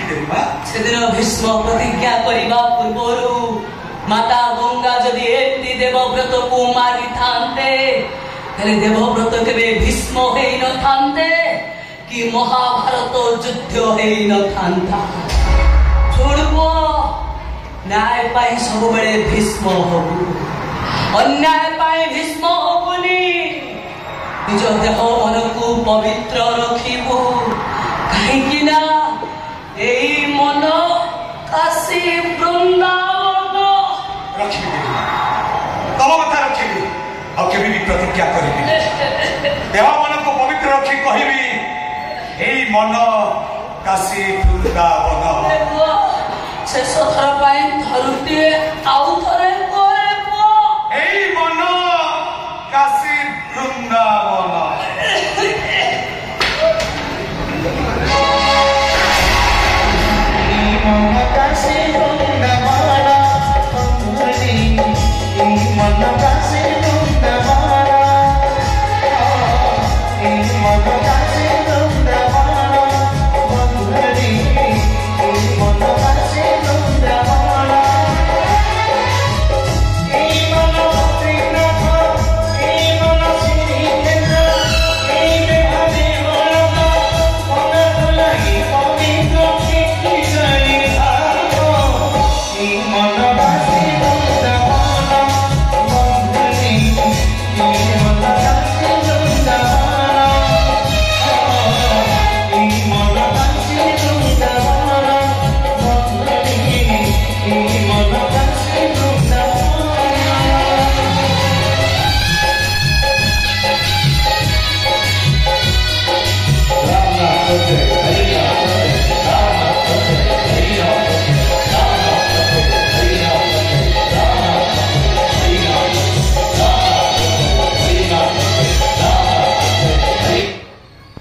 सेदिन भीष्म प्रतिज्ञा करने पूर्व माता गंगा जदि एमती देवव्रत को मारी थांते देवव्रत के भीष्म हो न थांते कि महाभारत युद्ध हो न थांता। छोड़बो न्याय पाई सब बड़े भीष्म होबु, अन्याय पाई भीष्म होबुनी। निज देह मन को पवित्र रखिबु कहीं ना एई मन काशी वृंदावन रखिबि तम कथा रखिबि और केबी भी प्रतिज्ञा करिबि देह मन को पवित्र रखि कहिबि एई मन काशी वृंदावन। शेष थर पाई धरुती आउ थरे